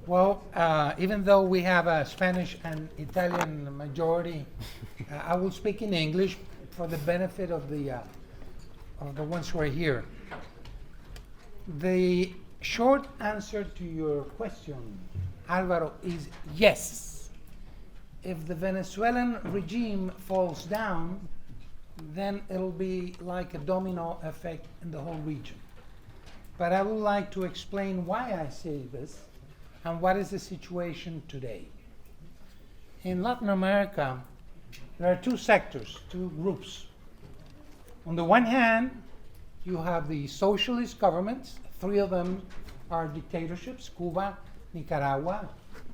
Well, even though we have a Spanish and Italian majority, I will speak in English for the benefit of the ones who are here. The short answer to your question, Alvaro, is yes. If the Venezuelan regime falls down, then it'll be like a domino effect in the whole region. But I would like to explain why I say this and what is the situation today. In Latin America, there are two sectors, two groups. On the one hand, you have the socialist governments. Three of them are dictatorships: Cuba, Nicaragua,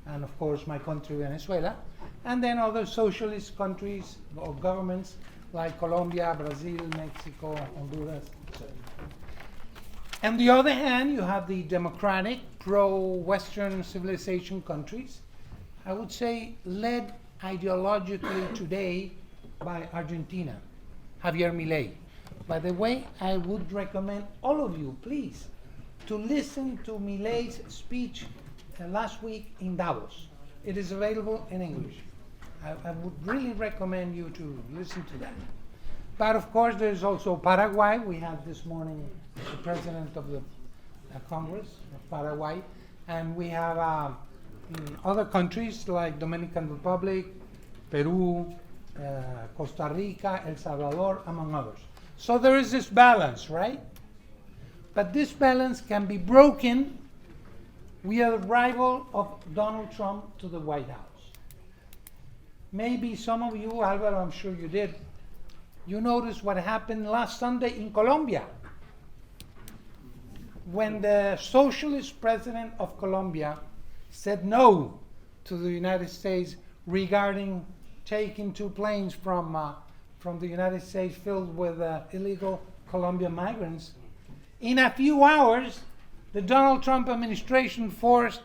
and of course my country, Venezuela. And then other socialist countries or governments like Colombia, Brazil, Mexico, Honduras, etc. On the other hand, you have the democratic, pro-Western civilization countries, I would say led ideologically today by Argentina, Javier Milei. By the way, I would recommend all of you, please, to listen to Milei's speech last week in Davos. It is available in English. I would really recommend you to listen to that. But of course, there's also Paraguay. We had this morning the president of the Congress of Paraguay. And we have other countries like Dominican Republic, Peru, Costa Rica, El Salvador, among others. So there is this balance, right? But this balance can be broken with the arrival of Donald Trump to the White House. Maybe some of you, Alvaro, I'm sure you did, you noticed what happened last Sunday in Colombia. When the socialist president of Colombia said no to the United States regarding taking two planes from the United States filled with illegal Colombian migrants, in a few hours, the Donald Trump administration forced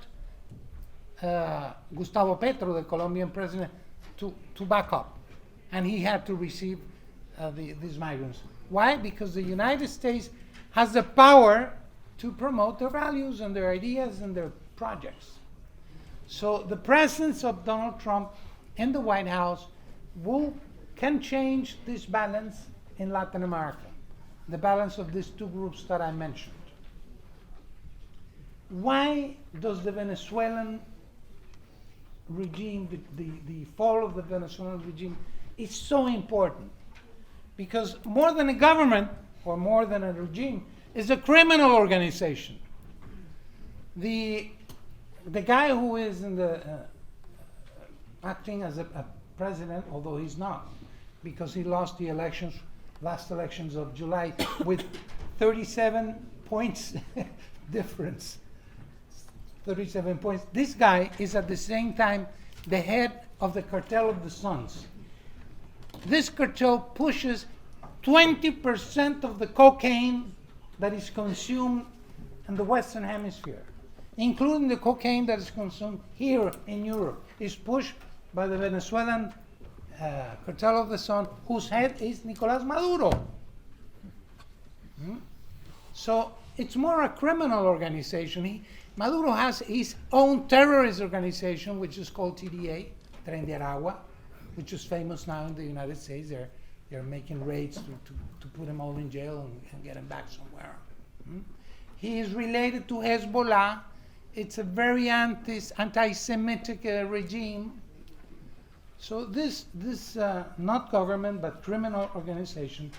Gustavo Petro, the Colombian president, to back up. And he had to receive these migrants. Why? Because the United States has the power to promote their values and their ideas and their projects. So the presence of Donald Trump in the White House can change this balance in Latin America, the balance of these two groups that I mentioned. Why does the Venezuelan regime, the fall of the Venezuelan regime, is so important? Because more than a government or more than a regime is a criminal organization. The guy who is in the acting as a president, although he's not, because he lost the last elections of July with 37 points difference. 37 points. This guy is at the same time the head of the cartel of the Suns. This cartel pushes 20% of the cocaine that is consumed in the Western Hemisphere, including the cocaine that is consumed here in Europe, is pushed by the Venezuelan cartel of the Sun, whose head is Nicolás Maduro. So it's more a criminal organization. Maduro has his own terrorist organization, which is called TDA, Tren de Aragua, which is famous now in the United States. They're making raids to put him all in jail and get him back somewhere. He is related to Hezbollah. It's a very anti-Semitic regime. So this not government but criminal organization,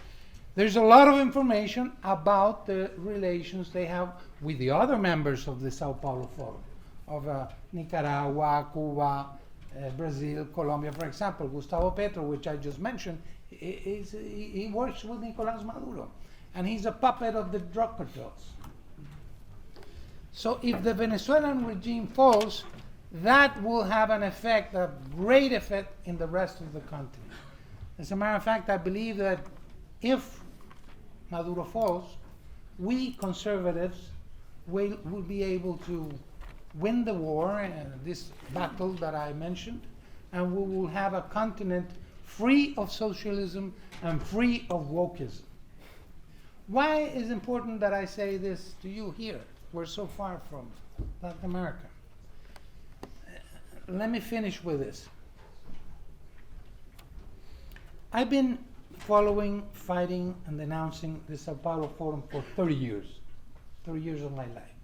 there's a lot of information about the relations they have with the other members of the Sao Paulo Forum, of Nicaragua, Cuba, Brazil, Colombia. For example, Gustavo Petro, which I just mentioned, he works with Nicolás Maduro, and he's a puppet of the drug cartels. So if the Venezuelan regime falls, that will have an effect, a great effect, in the rest of the continent. As a matter of fact, I believe that if Maduro falls, we conservatives will be able to win the war, this battle that I mentioned, and we will have a continent free of socialism and free of wokeism. Why is it important that I say this to you here? We're so far from Latin America. let me finish with this. I've been following, fighting, and denouncing the Sao Paulo Forum for 30 years of my life.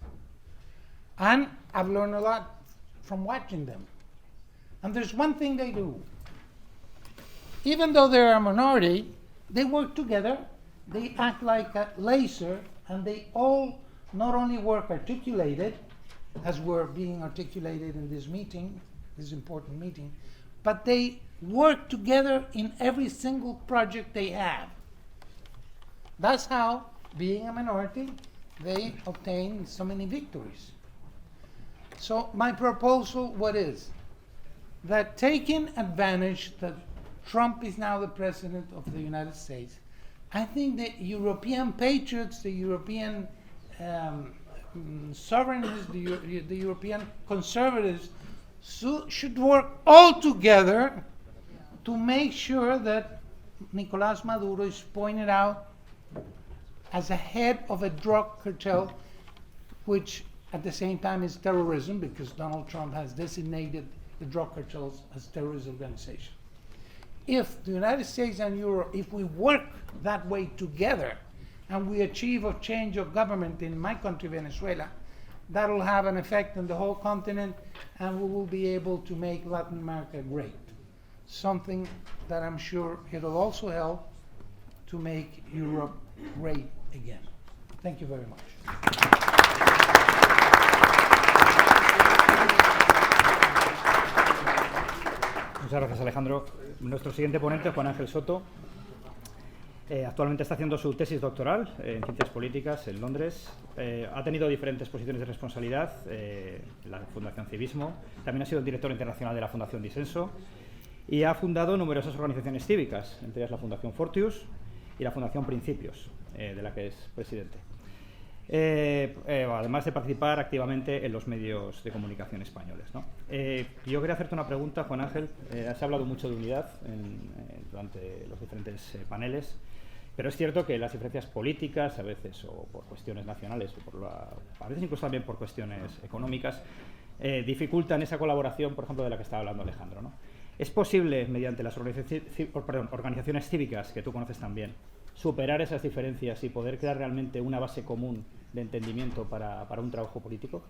And I've learned a lot from watching them. And there's one thing they do. Even though they're a minority, they work together, they act like a laser, and they all not only work articulated, as we're being articulated in this meeting, this important meeting, but they work together in every single project they have. That's how, being a minority, they obtain so many victories. So my proposal, what is? That taking advantage that Trump is now the president of the United States, I think the European patriots, the European sovereignists, the European conservatives should work all together to make sure that Nicolás Maduro is pointed out as a head of a drug cartel, which at the same time is terrorism, because Donald Trump has designated the drug cartels as terrorist organizations. If the United States and Europe, if we work that way together and we achieve a change of government in my country, Venezuela, that will have an effect on the whole continent, and we will be able to make Latin America great. Something that I'm sure it'll also help to make Europe great again. Thank you very much. Muchas gracias, Alejandro. Nuestro siguiente ponente, Juan Ángel Soto, actualmente está haciendo su tesis doctoral en Ciencias Políticas en Londres. Ha tenido diferentes posiciones de responsabilidad en la Fundación Civismo. También ha sido el director internacional de la Fundación Disenso y ha fundado numerosas organizaciones cívicas, entre ellas la Fundación Fortius y la Fundación Principios, de la que es presidente. Además de participar activamente en los medios de comunicación españoles, ¿no? Yo quería hacerte una pregunta, Juan Ángel. Se ha hablado mucho de unidad durante los diferentes paneles, pero es cierto que las diferencias políticas, a veces, o por cuestiones nacionales, o a veces incluso también por cuestiones económicas, dificultan esa colaboración, por ejemplo, de la que estaba hablando Alejandro, ¿no? ¿Es posible, mediante las organizaciones cívicas, que tú conoces también, superar esas diferencias y poder crear realmente una base común de entendimiento para un trabajo político?